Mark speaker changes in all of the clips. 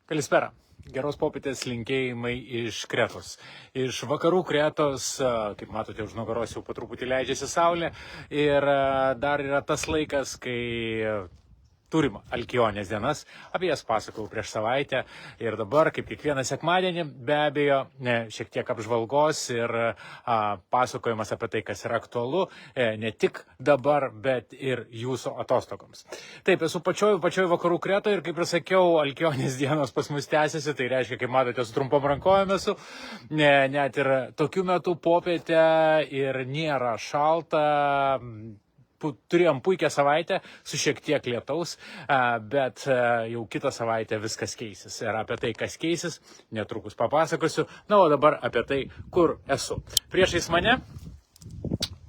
Speaker 1: Kalispera. Geros popietės linkėjimai iš Kretos. Iš vakarų Kretos, kaip matote, už nugaros jau po truputį leidžiasi saulė. Ir dar yra tas laikas, kai turim Alkionės dienas, apie jas pasakojau prieš savaitę ir dabar, kaip kiekvieną sekmadienį, be abejo, šiek tiek apžvalgos ir pasakojimas apie tai, kas yra aktualu, ne tik dabar, bet ir jūsų atostogoms. Taip, esu pačioj vakarų Kretoje ir, kaip ir sakiau, Alkionės dienos pas mus tęsiasi, tai reiškia, kaip matote, su trumpom rankovėm esu, net ir tokiu metu popietę ir nėra šalta. Turėjom puikią savaitę su šiek tiek lietaus, bet jau kitą savaitę viskas keisis. Ir apie tai, kas keisis, netrukus papasakosiu. Na, o dabar apie tai, kur esu. Priešais mane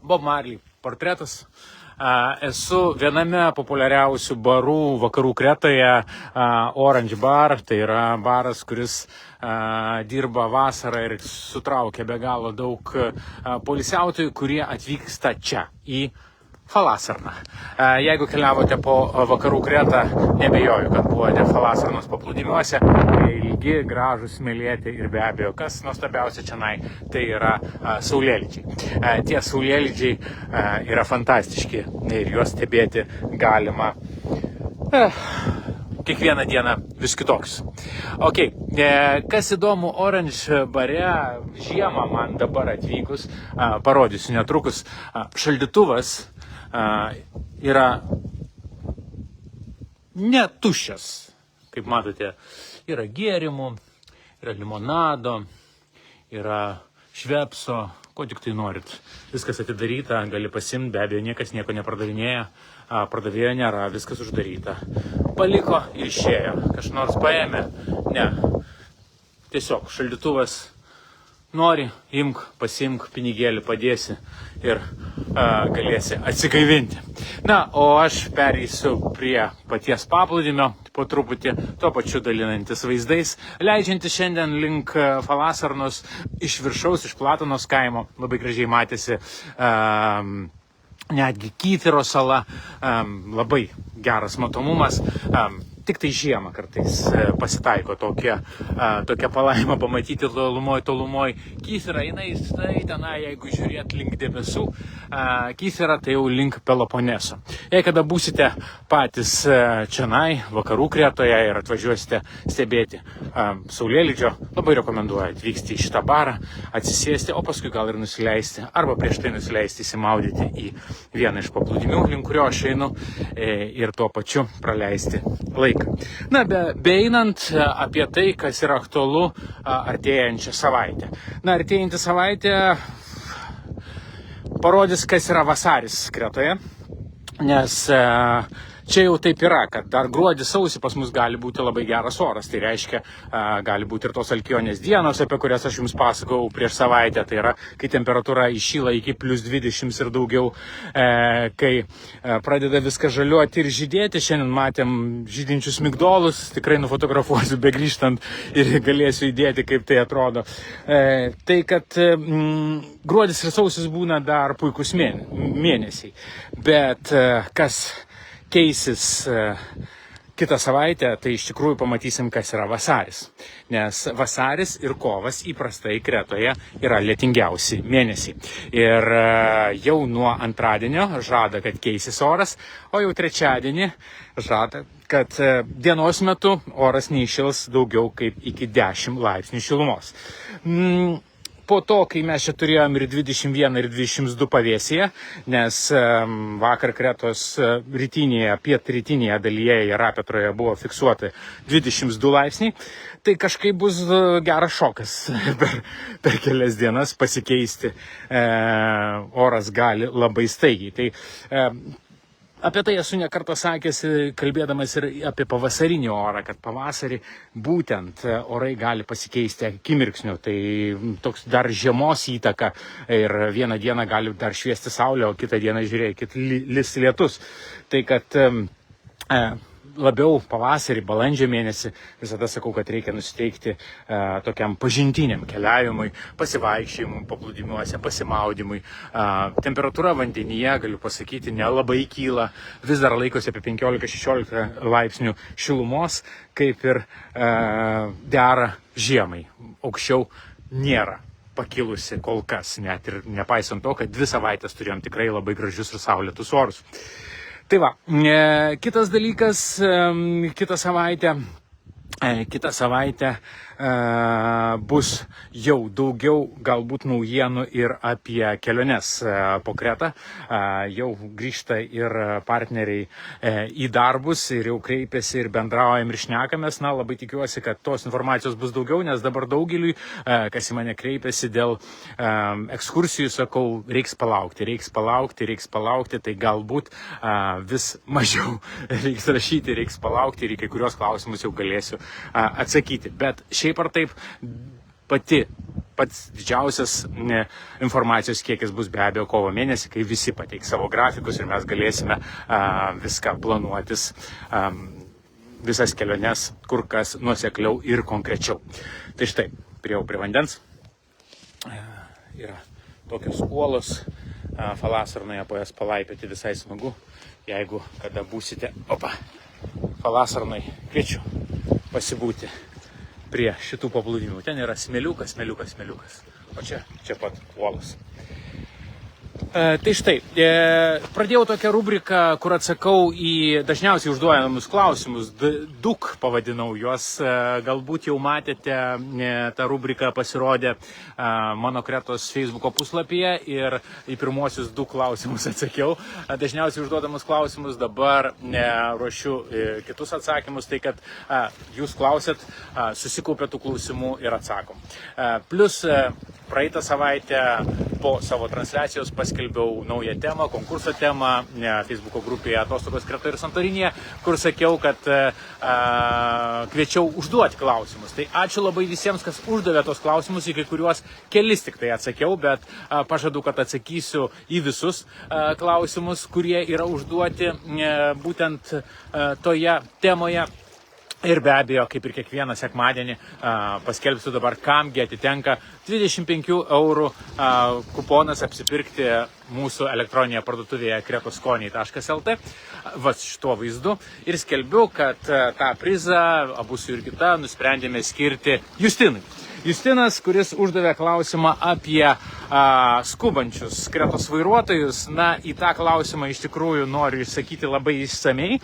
Speaker 1: Bob Marley portretas. Esu viename populiariausių barų vakarų Kretoje, Orange Bar, tai yra baras, kuris dirba vasarą ir sutraukia be galo daug poilsiautojų, kurie atvyksta čia į Falasarną. Jeigu keliavote po vakarų Kretą, nebejoju, kad buvote Falasarnos paplūdimiuose, ilgi, gražus, smėlėti ir be abejo, kas nuostabiausia čionai, tai yra saulėlydžiai. Tie saulėlydžiai yra fantastiški ir juos stebėti galima kiekvieną dieną vis kitoks. Ok, kas įdomu Orange bare žiemą man dabar atvykus, parodysiu netrukus, šaldytuvas yra netuščias, kaip matote, yra gėrimų, yra limonado, yra švepso, ko tik tai norit. Viskas atidaryta, gali pasimti, be abejo, niekas nieko nepardavinėja, pardavėjo nėra, viskas uždaryta. Paliko ir išėjo, kažkas nors paėmė, ne, tiesiog šaldytuvas. Nori, imk, pasimk, pinigėlį padėsi ir galėsi atsigaivinti. Na, o aš pereisiu prie paties paplūdimio, po truputį, tuo pačiu dalinantis vaizdais, leidžiantis šiandien link Falasarnos iš viršaus, iš Platonos kaimo, labai gražiai matėsi netgi Kythiro sala, labai geras matomumas. Tik tai žiemą kartais pasitaiko tokia palaima pamatyti tolumoj. Kythira, jinai tenai, jeigu žiūrėt link debesų, Kythira tai jau link Peloponeso. Jei kada būsite patys čionai, vakarų Kretoje ir atvažiuosite stebėti saulėlydžio, labai rekomenduoju atvykti į šitą barą, atsisėsti, o paskui gal ir nusileisti, arba prieš tai nusileisti įsimaudyti į vieną iš paplūdimių, link kurio aš einu, ir tuo pačiu praleisti laiką. Na, beeinant apie tai, kas yra aktualu artėjančią savaitę. Na, artėjantį savaitę parodys, kas yra vasaris Kretoje, nes čia jau taip yra, kad dar gruodį, sausį pas mus gali būti labai geras oras. Tai reiškia, gali būti ir tos Alkionės dienos, apie kurias aš jums pasakojau prieš savaitę. Tai yra, kai temperatūra įšyla iki +20 ir daugiau, kai pradeda viską žaliuoti ir žydėti. Šiandien matėm žydinčius migdolus, tikrai nufotografuosiu begrįžtant ir galėsiu įdėti, kaip tai atrodo. Tai, kad gruodis ir sausis būna dar puikus mėnesiai. Bet kas keisis kitą savaitę, tai iš tikrųjų pamatysim, kas yra vasaris. Nes vasaris ir kovas įprastai Kretoje yra lietingiausi mėnesiai. Ir jau nuo antradienio žada, kad keisis oras, o jau trečiadienį žada, kad dienos metu oras neįšils daugiau kaip iki 10 laipsnių šilumos. Po to, kai mes čia turėjom ir 21 ir 22 pavėsyje, nes vakar Kretos rytinėje, pietrytinėje dalyje ir Rapetroje buvo fiksuoti 22 laipsniai, tai kažkaip bus geras šokas per kelias dienas pasikeisti, oras gali labai staigiai. Tai apie tai esu nekartą sakęs, kalbėdamas ir apie pavasarinį orą, kad pavasarį būtent orai gali pasikeisti akimirksniu. Tai toks dar žiemos įtaka ir vieną dieną gali dar šviesti saulė, o kitą dieną, žiūrėkit, lis lietus. Tai kad labiau pavasarį, balandžio mėnesį visada sakau, kad reikia nusiteikti tokiam pažintiniam keliavimui, pasivaikščiojimui, paplūdimiuose, pasimaudimui. Temperatūra vandenyje, galiu pasakyti, nelabai kyla, vis dar laikosi apie 15-16 laipsnių šilumos, kaip ir dera žiemai. Aukščiau nėra pakilusi kol kas, net ir nepaisant to, kad 2 savaitės turėjom tikrai labai gražius ir saulėtus orus. Tai va, kitas dalykas, kitą savaitę bus jau daugiau galbūt naujienų ir apie keliones po Kretą. Jau grįžta ir partneriai į darbus ir jau kreipiasi ir bendraujam ir šnekamės. Na, labai tikiuosi, kad tos informacijos bus daugiau, nes dabar daugeliui, kas į mane kreipiasi dėl ekskursijų, sakau, reiks palaukti, tai galbūt vis mažiau reiks rašyti, reiks palaukti ir į kai kurios klausimus jau galėsiu atsakyti. Bet šiaip ar taip, pats didžiausias informacijos kiekis bus be abejo kovo mėnesį, kai visi pateiks savo grafikus ir mes galėsime viską planuotis, visas keliones kur kas nuosekliau ir konkrečiau. Tai štai, priėjau prie vandens, yra tokios uolos, Falasarnoje po jas palaipioti visai smagu, jeigu kada būsite, Falasarnoj, kviečiu pasibūti prie šitų paplūdimių. Ten yra smėliukas, o čia pat uolos. Tai štai, pradėjau tokią rubriką, kur atsakau į dažniausiai užduojamus klausimus. DUK pavadinau juos, galbūt jau matėte, ta rubrika pasirodė mano Kretos Facebooko puslapyje ir į pirmosius 2 klausimus atsakiau. Dažniausiai užduodamus klausimus, dabar ruošiu kitus atsakymus, tai kad jūs klausėt, susikaupė tų klausimų ir atsakom. Plus praeitą savaitę po savo transliacijos paskelbiau naują temą, konkurso temą Facebooko grupėje Atostogos Kretoje ir Santorinėje, kur sakiau, kad kviečiau užduoti klausimus. Tai ačiū labai visiems, kas uždavė tos klausimus, į kai kuriuos kelis tik tai atsakiau, bet pažadu, kad atsakysiu į visus klausimus, kurie yra užduoti būtent toje temoje. Ir be abejo, kaip ir kiekvieną sekmadienį, paskelbsiu dabar, kamgi atitenka 25 eurų kuponas apsipirkti mūsų elektroninėje parduotuvėje kretoskoniai.lt šituo vaizdu. Ir skelbiu, kad tą prizą abu su Jurgita nusprendėme skirti Justinui. Justinas, kuris uždavė klausimą apie skubančius Kretos vairuotojus. Na, į tą klausimą iš tikrųjų noriu išsakyti labai išsamei.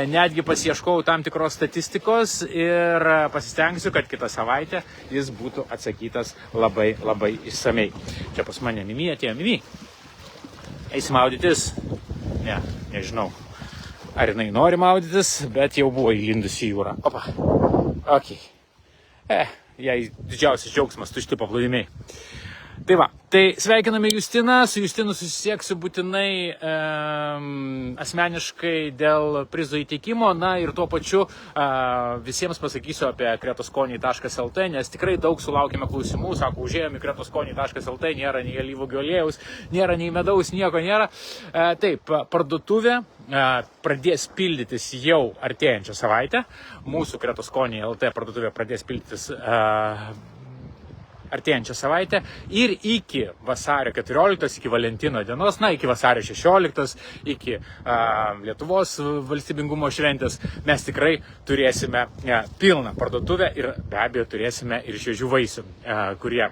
Speaker 1: Netgi pasieškau tam tikros statistikos ir pasistengsiu, kad kitą savaitę jis būtų atsakytas labai išsamei. Čia pas mane Mimi atėjo. Mimi, eisim maudytis? Ne, nežinau, ar jinai nori maudytis, bet jau buvo įlindusi į jūrą. Ok. Jai didžiausias džiaugsmas, tušti paplūdimiai. Tai va, tai sveikiname Justiną, su Justinu susisieksiu būtinai asmeniškai dėl prizo įteikimo, na ir tuo pačiu visiems pasakysiu apie kretoskoniai.lt, nes tikrai daug sulaukėme klausimų, sako, užėjome į kretoskoniai.lt, nėra nei alyvuogių aliejaus, nėra nei medaus, nieko nėra. Taip, parduotuvė pradės pildytis jau artėjančią savaitę, mūsų Kretoskoniai.lt parduotuvė pradės pildytis artėjančią savaitę ir iki vasario 14, iki Valentino dienos, na, iki vasario 16, iki Lietuvos valstybingumo šventės mes tikrai turėsime pilną parduotuvę ir be abejo turėsime ir šviežių vaisių, kurie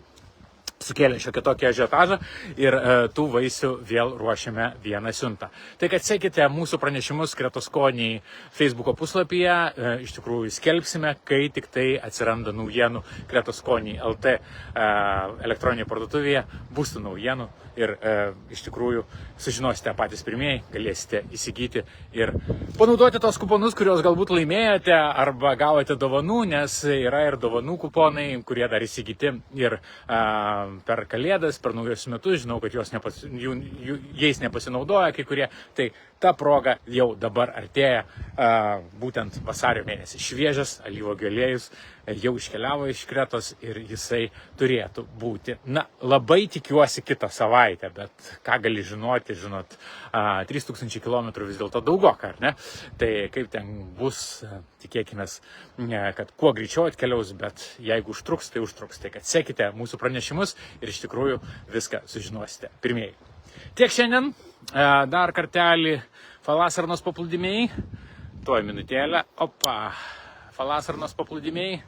Speaker 1: sukėlė šiokią tokią ažiotažą ir tų vaisių vėl ruošiame vieną siuntą. Tai kad sekite mūsų pranešimus Kretoskoniai Facebooko puslapyje, iš tikrųjų skelbsime, kai tik tai atsiranda naujienų Kretoskoniai.lt elektroninėje parduotuvėje, bus tų naujienų ir iš tikrųjų sužinosite patys pirmieji, galėsite įsigyti ir panaudoti tos kuponus, kuriuos galbūt laimėjote arba gavote dovanų, nes yra ir dovanų kuponai, kurie dar įsigyti ir per Kalėdas, per naujus metus, žinau, kad jais nepasinaudoja kai kurie, tai ta proga jau dabar artėja, būtent vasario mėnesį. Šviežias alyvuogių aliejus jau iškeliavo iš Kretos ir jisai turėtų būti, labai tikiuosi kitą savaitę, bet ką gali žinoti, žinot, 3000 km vis dėlto daugoka, ar ne? Tai kaip ten bus, tikėkime, kad kuo greičiau atkeliaus, bet jeigu užtruks, tai užtruks. Tai kad sekite mūsų pranešimus ir iš tikrųjų viską sužinosite pirmieji. Tiek šiandien, dar kartelį Falasarnos paplūdimiai, tuoj minutėlę, Falasarnos paplūdimiai,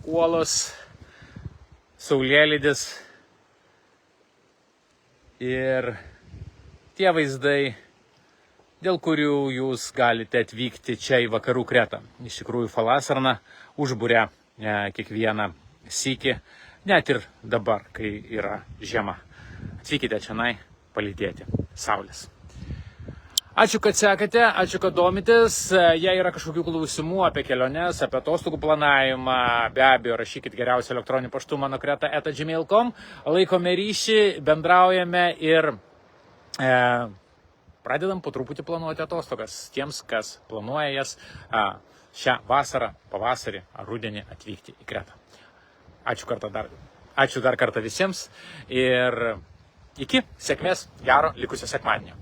Speaker 1: uolos, saulėlydis ir tie vaizdai, dėl kurių jūs galite atvykti čia į vakarų Kretą. Iš tikrųjų, Falasarna užburia kiekvieną sykį, net ir dabar, kai yra žiema. Atvykite čionai palydėti saulės. Ačiū, kad sekate, ačiū, kad domitės. Jei yra kažkokių klausimų apie keliones, apie atostogų planavimą, be abejo, rašykit geriausią elektroniniu paštu mano kreta@gmail.com. Laikome ryšį, bendraujame ir pradedam po truputį planuoti atostogas tiems, kas planuoja jas šią vasarą, pavasarį ar rudenį atvykti į Kretą. Ačiū dar kartą visiems ir iki sėkmės, gero likusio sekmadienio.